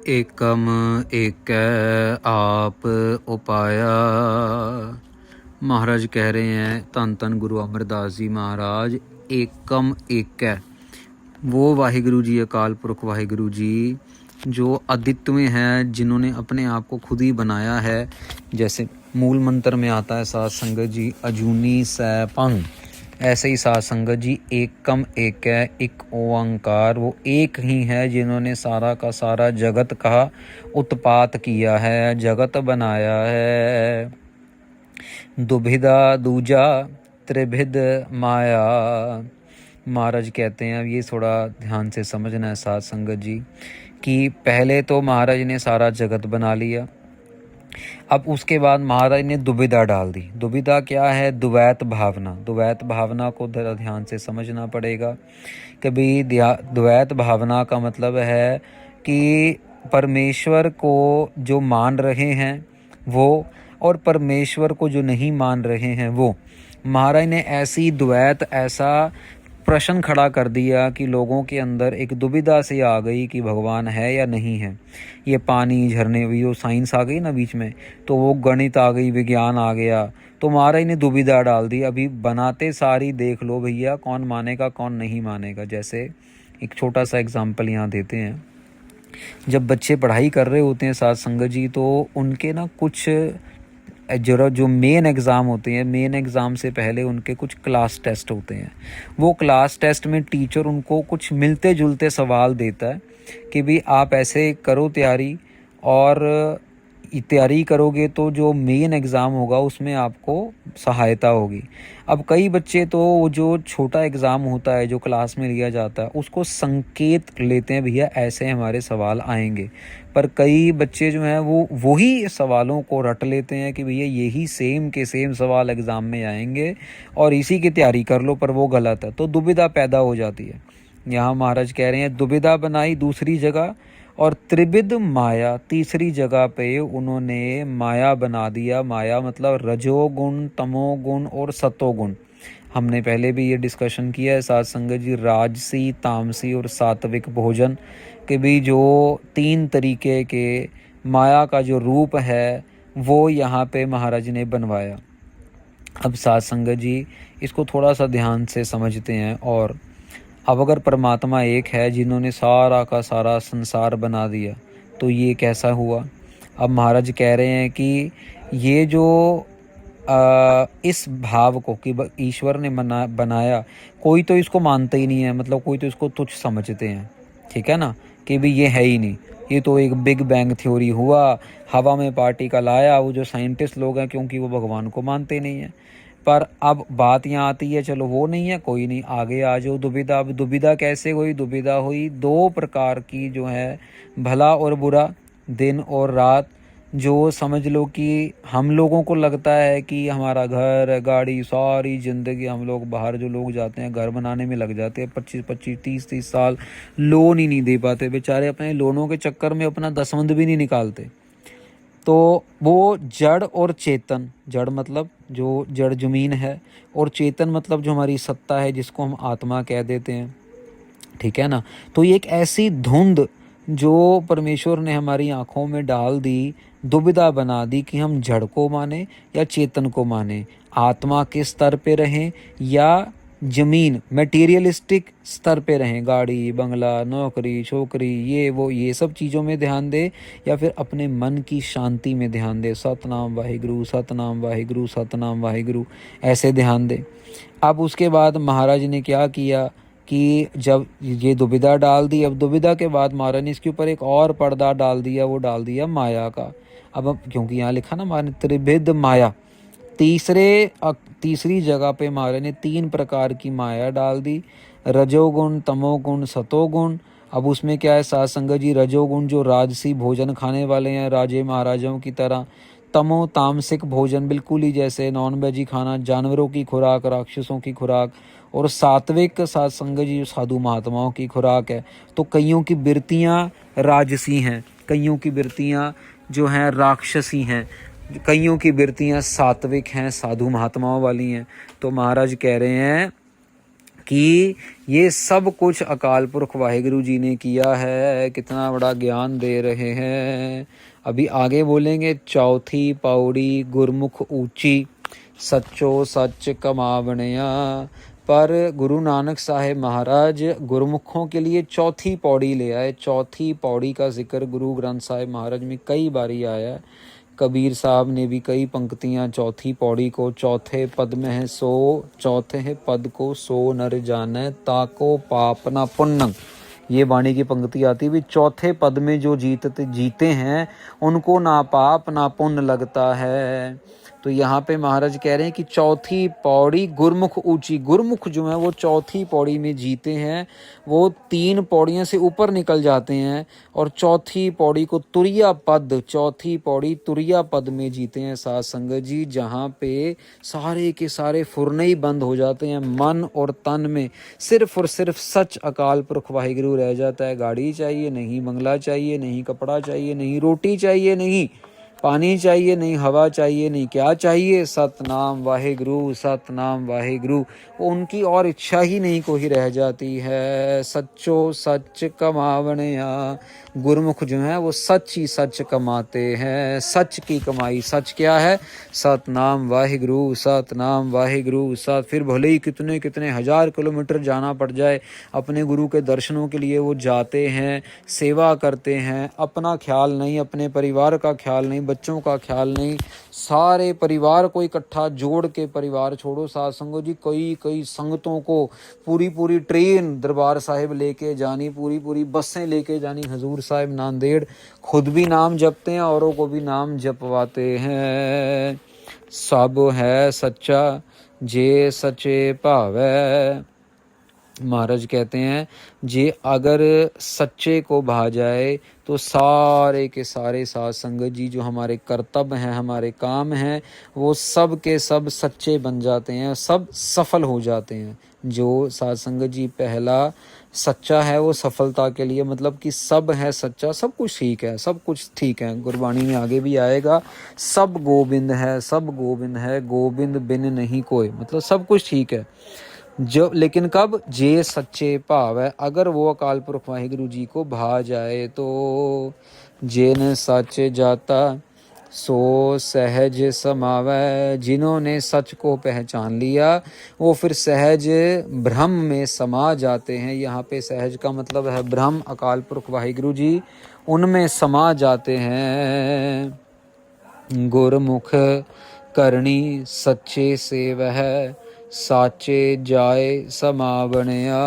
एकम एकै आप उपाया। महाराज कह रहे हैं धन धन गुरु अमरदास जी महाराज, एकम एक है वो वाहिगुरु जी, अकाल पुरख वाहिगुरु जी जो अद्वितीय हैं, जिन्होंने अपने आप को खुद ही बनाया है। जैसे मूल मंत्र में आता है साध संगत जी अजूनी सैपंग, ऐसे ही साध संगत जी एकम एक है, एक ओंकार, वो एक ही है जिन्होंने सारा का सारा जगत का उत्पात किया है, जगत बनाया है। दुभिधा दूजा त्रिभिद माया। महाराज कहते हैं, अब ये थोड़ा ध्यान से समझना है साध संगत जी, कि पहले तो महाराज ने सारा जगत बना लिया, अब उसके बाद महाराज ने दुविधा डाल दी। दुविधा क्या है? द्वैत भावना। द्वैत भावना को ध्यान से समझना पड़ेगा कि भाई द्वैत भावना का मतलब है कि परमेश्वर को जो मान रहे हैं वो, और परमेश्वर को जो नहीं मान रहे हैं वो। महाराज ने ऐसी द्वैत, ऐसा प्रश्न खड़ा कर दिया कि लोगों के अंदर एक दुविधा सी आ गई कि भगवान है या नहीं है। ये पानी झरने, वो साइंस आ गई ना बीच में, तो वो गणित आ गई, विज्ञान आ गया, तो महाराज ने दुविधा डाल दी। अभी बनाते सारी देख लो भैया, कौन मानेगा कौन नहीं मानेगा। जैसे एक छोटा सा एग्जाम्पल यहाँ देते हैं, जब बच्चे पढ़ाई कर रहे होते हैं साध संगत जी, तो उनके ना कुछ जो मेन एग्ज़ाम होते हैं, मेन एग्ज़ाम से पहले उनके कुछ क्लास टेस्ट होते हैं। वो क्लास टेस्ट में टीचर उनको कुछ मिलते जुलते सवाल देता है कि भाई आप ऐसे करो तैयारी, और तैयारी करोगे तो जो मेन एग्ज़ाम होगा उसमें आपको सहायता होगी। अब कई बच्चे तो वो जो छोटा एग्ज़ाम होता है जो क्लास में लिया जाता है उसको संकेत लेते हैं, भैया ऐसे हमारे सवाल आएंगे। पर कई बच्चे जो हैं वो वही सवालों को रट लेते हैं कि भैया यही सेम के सेम सवाल एग्ज़ाम में आएंगे और इसी की तैयारी कर लो, पर वो गलत है। तो दुविधा पैदा हो जाती है। यहाँ महाराज कह रहे हैं दुविधा बनाई दूसरी जगह, और त्रिविध माया तीसरी जगह पे उन्होंने माया बना दिया। माया मतलब रजोगुण, तमोगुण और सतोगुण। हमने पहले भी ये डिस्कशन किया है साध संगत जी, राजसी, तामसी और सात्विक भोजन के भी जो तीन तरीके के माया का जो रूप है वो यहाँ पे महाराज ने बनवाया। अब साध संगत जी इसको थोड़ा सा ध्यान से समझते हैं। और अब अगर परमात्मा एक है जिन्होंने सारा का सारा संसार बना दिया, तो ये कैसा हुआ? अब महाराज कह रहे हैं कि ये जो इस भाव को कि ईश्वर ने बनाया, कोई तो इसको मानता ही नहीं है, मतलब कोई तो इसको तुच्छ समझते हैं, ठीक है ना, कि भी ये है ही नहीं, ये तो एक बिग बैंग थ्योरी हुआ, हवा में पार्टिकल आया। वो जो साइंटिस्ट लोग हैं, क्योंकि वो भगवान को मानते नहीं हैं। पर अब बात यहाँ आती है, चलो वो नहीं है, कोई नहीं, आगे आ जाओ दुविधा। अब दुविधा कैसे हुई? दुविधा हुई दो प्रकार की, जो है भला और बुरा, दिन और रात। जो समझ लो कि हम लोगों को लगता है कि हमारा घर, गाड़ी, सारी ज़िंदगी हम लोग बाहर जो लोग जाते हैं घर बनाने में लग जाते हैं, 25-25, 30-30 साल लोन ही नहीं दे पाते बेचारे, अपने लोनों के चक्कर में अपना दसवंध भी नहीं निकालते। तो वो जड़ और चेतन, जड़ मतलब जो जड़ जमीन है, और चेतन मतलब जो हमारी सत्ता है जिसको हम आत्मा कह देते हैं, ठीक है ना। तो ये एक ऐसी धुंध जो परमेश्वर ने हमारी आँखों में डाल दी, दुविधा बना दी कि हम जड़ को माने या चेतन को माने, आत्मा के स्तर पे रहें या जमीन मटेरियलिस्टिक स्तर पे रहें, गाड़ी बंगला नौकरी छोकरी ये वो ये सब चीज़ों में ध्यान दे, या फिर अपने मन की शांति में ध्यान दे, सतनाम वाहिगुरु सतनाम वाहिगुरु सतनाम वाहिगुरु, ऐसे ध्यान दे। अब उसके बाद महाराज ने क्या किया कि जब ये दुविधा डाल दी, अब दुविधा के बाद महाराज ने इसके ऊपर एक और पर्दा डाल दिया, वो डाल दिया माया का। अब क्योंकि यहाँ लिखा ना महाराज त्रिविध माया, तीसरी जगह पे महाराज ने तीन प्रकार की माया डाल दी, रजोगुण, तमोगुण, सतोगुण। अब उसमें क्या है साध संगत जी, रजोगुण जो राजसी भोजन खाने वाले हैं राजे महाराजाओं की तरह, तमो तामसिक भोजन बिल्कुल ही जैसे नॉन वेज ही खाना, जानवरों की खुराक, राक्षसों की खुराक, और सात्विक साध संगत जी साधु महात्माओं की खुराक है। तो कईयों की वृत्तियाँ राजसी हैं, कईयों की वृत्तियाँ जो हैं राक्षसी हैं, कईयों की वृत्तियाँ सात्विक हैं, साधु महात्माओं वाली हैं। तो महाराज कह रहे हैं कि ये सब कुछ अकाल पुरख वाहिगुरु जी ने किया है। कितना बड़ा ज्ञान दे रहे हैं। अभी आगे बोलेंगे, चौथी पौड़ी गुरमुख ऊंची, सच्चो सच कमावणिया। पर गुरु नानक साहेब महाराज गुरुमुखों के लिए चौथी पौड़ी ले आए। चौथी पौड़ी का जिक्र गुरु ग्रंथ साहिब महाराज में कई बारी आया है। कबीर साहब ने भी कई पंक्तियां चौथी पौड़ी को, चौथे पद में है सो, चौथे पद को सो नर जाने, ताको पाप ना पुण्य, ये वाणी की पंक्ति आती भी। चौथे पद में जो जीते हैं उनको ना पाप ना पुण्य लगता है। तो यहाँ पे महाराज कह रहे हैं कि चौथी पौड़ी गुरमुख ऊंची। गुरमुख जो है वो चौथी पौड़ी में जीते हैं, वो 3 पौड़ियों से ऊपर निकल जाते हैं और चौथी पौड़ी को तुरिया पद, चौथी पौड़ी तुरिया पद में जीते हैं साध संगत जी, जहाँ पे सारे के सारे फुरने ही बंद हो जाते हैं। मन और तन में सिर्फ और सिर्फ सच अकाल पुरख वाहिगुरु रह जाता है। गाड़ी चाहिए नहीं, बंगला चाहिए नहीं, कपड़ा चाहिए नहीं, रोटी चाहिए नहीं, पानी चाहिए नहीं, हवा चाहिए नहीं, क्या चाहिए? सतनाम वाहिगुरु, सतनाम वाहिगुरु। उनकी और इच्छा ही नहीं कोई रह जाती है। सच्चो सच कमावणिया। गुरमुख जो है वो सच ही सच कमाते हैं। सच की कमाई, सच क्या है? सतनाम वाहिगुरु, सतनाम वाहिगुरु। सत, फिर भले ही कितने कितने 1000 किलोमीटर जाना पड़ जाए, अपने गुरु के दर्शनों के लिए वो जाते हैं, सेवा करते हैं। अपना ख्याल नहीं, अपने परिवार का ख्याल नहीं, बच्चों का ख्याल नहीं, सारे परिवार को इकट्ठा जोड़ के, परिवार छोड़ो साध संगत जी, कई कई संगतों को पूरी पूरी ट्रेन दरबार साहिब लेके जानी, पूरी पूरी बसें लेके जानी हजूर साहिब नांदेड़। खुद भी नाम जपते हैं, औरों को भी नाम जपवाते हैं। सब है सच्चा जे सचे भावै। महाराज कहते हैं जे अगर सच्चे को भा जाए तो सारे के सारे साध संगत जी जो हमारे कर्तव्य हैं, हमारे काम हैं, वो सब के सब सच्चे बन जाते हैं, सब सफल हो जाते हैं। जो साध संगत जी पहला सच्चा है वो सफलता के लिए, मतलब कि सब है सच्चा, सब कुछ ठीक है, सब कुछ ठीक है। गुरबाणी में आगे भी आएगा, सब गोविंद है, सब गोविंद है, गोविंद बिन नहीं कोई, मतलब सब कुछ ठीक है। जो लेकिन कब? जे सच्चे भाव है, अगर वो अकाल पुरख वाहिगुरु जी को भा जाए तो। जेन सच जाता सो सहज समावै। जिन्होंने सच को पहचान लिया वो फिर सहज ब्रह्म में समा जाते हैं। यहाँ पे सहज का मतलब है ब्रह्म, अकाल पुरख वाहिगुरु जी उनमें समा जाते हैं। गुरमुख करणी सच्चे सेवह, साचे जाए समावणिया।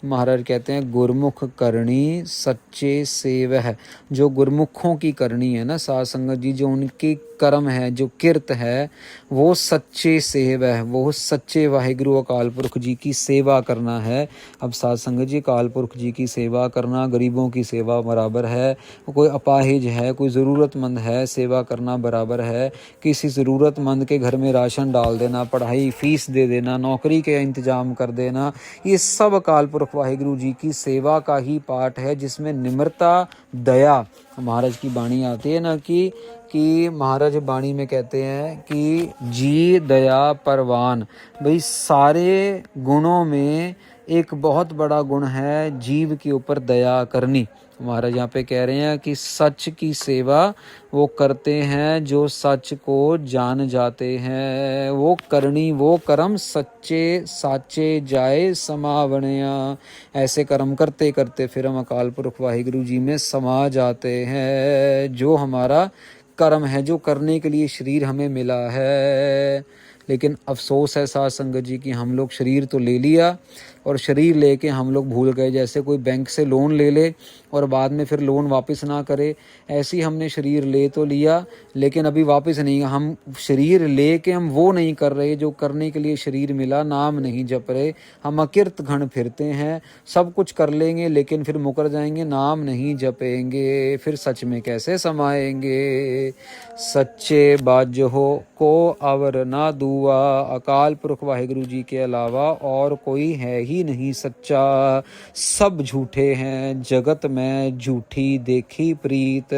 महाराज कहते हैं गुरमुख करणी सच्चे सेवह। जो गुरमुखों की करनी है ना साध संगत जी, जो उनकी कर्म है, जो किरत है, वो सच्चे सेव है, वो सच्चे वाहिगुरु अकाल पुरख जी की सेवा करना है। अब साध संगत जी, अकाल पुरख जी की सेवा करना गरीबों की सेवा बराबर है। कोई अपाहिज है, कोई ज़रूरतमंद है, सेवा करना बराबर है। किसी ज़रूरतमंद के घर में राशन डाल देना, पढ़ाई फीस दे देना, नौकरी के इंतजाम कर देना, ये सब अकाल पुरख वाहिगुरु जी की सेवा का ही पार्ट है, जिसमें निम्रता, दया, महाराज की बाणी आती है ना कि महाराज बाणी में कहते हैं कि जी दया परवान। भाई सारे गुणों में एक बहुत बड़ा गुण है जीव के ऊपर दया करनी। महाराज यहाँ पे कह रहे हैं कि सच की सेवा वो करते हैं जो सच को जान जाते हैं। वो करनी, वो कर्म सच्चे साचे जाए समावणिया। ऐसे कर्म करते करते फिर हम अकाल पुरख वाहिगुरु जी में समा जाते हैं। जो हमारा कर्म है, जो करने के लिए शरीर हमें मिला है। लेकिन अफसोस है साध संगत जी कि हम लोग शरीर तो ले लिया और शरीर लेके हम लोग भूल गए। जैसे कोई बैंक से लोन ले ले और बाद में फिर लोन वापस ना करे, ऐसे ही हमने शरीर ले तो लिया लेकिन अभी वापस नहीं, हम शरीर लेके हम वो नहीं कर रहे जो करने के लिए शरीर मिला, नाम नहीं जप रहे। हम अकिर्त घन फिरते हैं, सब कुछ कर लेंगे लेकिन फिर मुकर जाएंगे, नाम नहीं जपेंगे, फिर सच में कैसे समाएंगे। सच्चे बाजहो को अवर ना दुआ। अकाल पुरख वाहिगुरु जी के अलावा और कोई है ही ही नहीं सच्चा, सब झूठे हैं जगत में झूठी देखी प्रीत।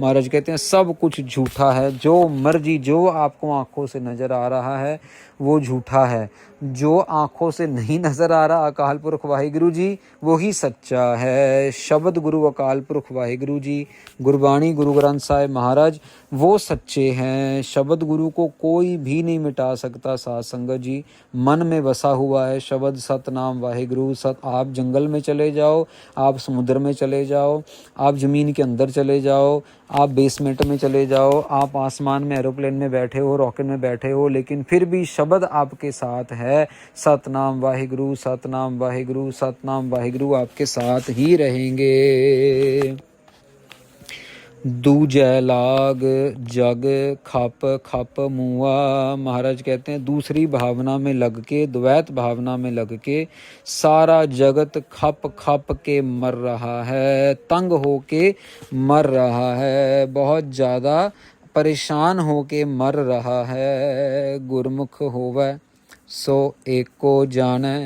महाराज कहते हैं सब कुछ झूठा है, जो मर्जी जो आपको आंखों से नजर आ रहा है वो झूठा है, जो आंखों से नहीं नजर आ रहा अकाल पुरख वाहिगुरु जी वो ही सच्चा है। शब्द गुरु अकाल पुरख वाहिगुरु जी, गुरबाणी गुरु ग्रंथ साहिब महाराज वो सच्चे हैं। शब्द गुरु को कोई भी नहीं मिटा सकता। साध संगत जी मन में बसा हुआ है शब्द सतनाम वाहिगुरु। सत आप जंगल में चले जाओ, आप समुद्र में चले जाओ, आप ज़मीन के अंदर चले जाओ, आप बेसमेंट में चले जाओ, आप आसमान में एरोप्लेन में बैठे हो, रॉकेट में बैठे हो, लेकिन फिर भी शब्द आपके साथ है। सतनाम वाहिगुरु, सतनाम वाहिगुरु, सतनाम वाहिगुरु आपके साथ ही रहेंगे। दूजै लाग जग खप खप मुआ। महाराज कहते हैं दूसरी भावना में लग के, द्वैत भावना में लग के सारा जगत खप खप के मर रहा है, तंग हो के मर रहा है, बहुत ज़्यादा परेशान हो के मर रहा है। गुरमुख होवै सो एको जाने,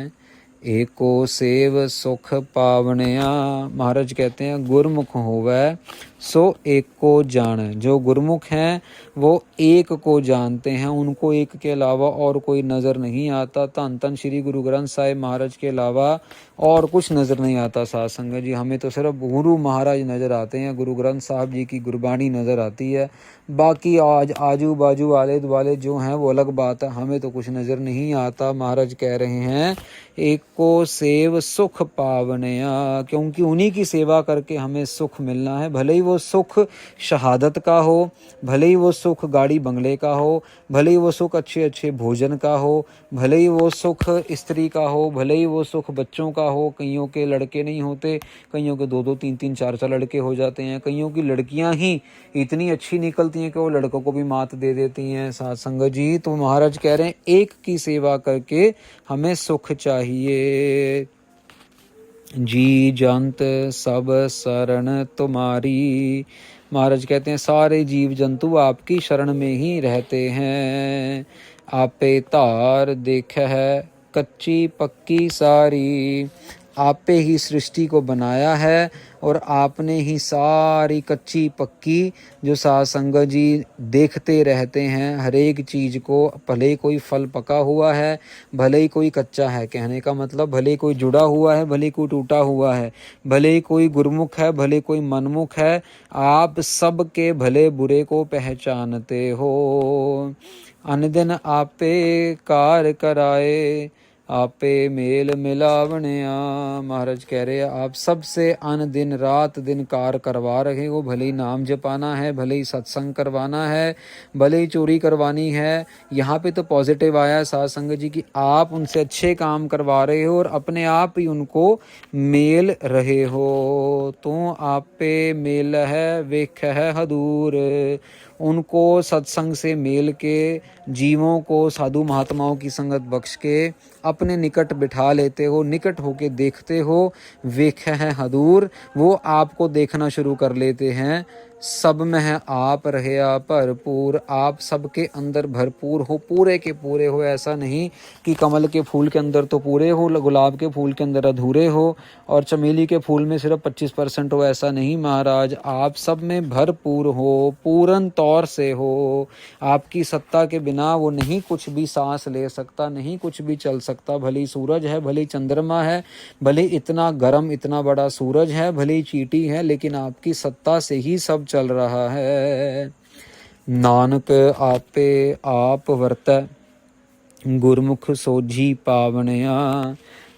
एको सेव सुख पावनिया। महाराज कहते हैं गुरमुख होवै सो एक को जाने, जो गुरमुख हैं वो एक को जानते हैं, उनको एक के अलावा और कोई नज़र नहीं आता। धन धन श्री गुरु ग्रंथ साहिब महाराज के अलावा और कुछ नज़र नहीं आता। साध संगत जी हमें तो सिर्फ गुरु महाराज नज़र आते हैं, गुरु ग्रंथ साहब जी की गुरबाणी नज़र आती है, बाकी आज आजू बाजू आले दुआले जो हैं वो अलग बात है, हमें तो कुछ नज़र नहीं आता। महाराज कह रहे हैं एक को सेव सुख पावनिया, क्योंकि उन्हीं की सेवा करके हमें सुख मिलना है। भले ही वो सुख शहादत का हो, भले ही वो सुख गाड़ी बंगले का हो, भले ही वो सुख अच्छे अच्छे भोजन का हो, भले ही वो सुख स्त्री का हो, भले ही वो सुख बच्चों का हो। कईयों के लड़के नहीं होते, कईयों के 2-2 3-3 4-4 लड़के हो जाते हैं, कईयों की लड़कियां ही इतनी अच्छी निकलती हैं कि वो लड़कों को भी मात दे देती हैं। साध संगत जी तो महाराज कह रहे हैं एक की सेवा करके हमें सुख चाहिए। जी जंत सब शरण तुम्हारी। महाराज कहते हैं सारे जीव जंतु आपकी शरण में ही रहते हैं। आपे धार देख है कच्ची पक्की सारी, आपे ही सृष्टि को बनाया है और आपने ही सारी कच्ची पक्की जो साध संगत जी देखते रहते हैं हर एक चीज़ को, भले ही कोई फल पका हुआ है, भले ही कोई कच्चा है, कहने का मतलब भले ही कोई जुड़ा हुआ है, भले ही कोई टूटा हुआ है, भले ही कोई गुरमुख है, भले कोई मनमुख है, आप सब के भले बुरे को पहचानते हो। अनदिन आपे कार कराए, आपे मेल मिलावनिया। महाराज कह रहे हैं आप सबसे अन दिन रात दिन कार करवा रहे हो, भले ही नाम जपाना है, भले ही सत्संग करवाना है, भले ही चोरी करवानी है। यहाँ पे तो पॉजिटिव आया है साध संगत जी की आप उनसे अच्छे काम करवा रहे हो और अपने आप ही उनको मेल रहे हो। तो आप पे मेल है वेख है हदूर, उनको सत्संग से मेल के, जीवों को साधु महात्माओं की संगत बख्श के अपने निकट बिठा लेते हो, निकट होके देखते हो। वेख है हदूर, वो आपको देखना शुरू कर लेते हैं। सब में है आप रहे आप भरपूर, आप सबके अंदर भरपूर हो, पूरे के पूरे हो। ऐसा नहीं कि कमल के फूल के अंदर तो पूरे हो, गुलाब के फूल के अंदर अधूरे हो और चमेली के फूल में सिर्फ 25% हो, ऐसा नहीं महाराज। आप सब में भरपूर हो, पूर्ण तौर से हो। आपकी सत्ता के बिना वो नहीं कुछ भी सांस ले सकता, नहीं कुछ भी चल सकता। भले ही सूरज है, भले ही चंद्रमा है, भले इतना गर्म इतना बड़ा सूरज है, भले ही चींटी है, लेकिन आपकी सत्ता से ही सब चल रहा है। नानक आपे आप वर्तै, गुरमुख सोझी पावनिया।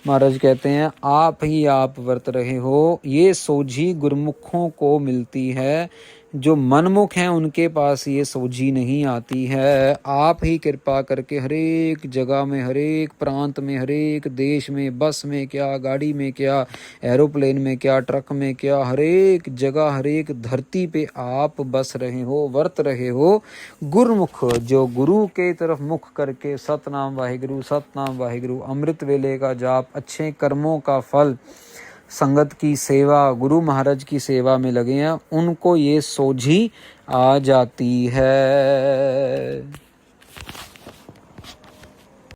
महाराज कहते हैं आप ही आप वर्त रहे हो, ये सोझी गुरमुखों को मिलती है, जो मनमुख हैं उनके पास ये सोझी नहीं आती है। आप ही कृपा करके हर एक जगह में, हर एक प्रांत में, हर एक देश में, बस में क्या, गाड़ी में क्या, एरोप्लेन में क्या, ट्रक में क्या, हर एक जगह हर एक धरती पे आप बस रहे हो, वर्त रहे हो। गुरमुख जो गुरु के तरफ मुख करके सतनाम वाहिगुरु सतनाम वाहिगुरु अमृत वेले का जाप, अच्छे कर्मों का फल, संगत की सेवा, गुरु महाराज की सेवा में लगे हैं, उनको ये सोझी आ जाती है।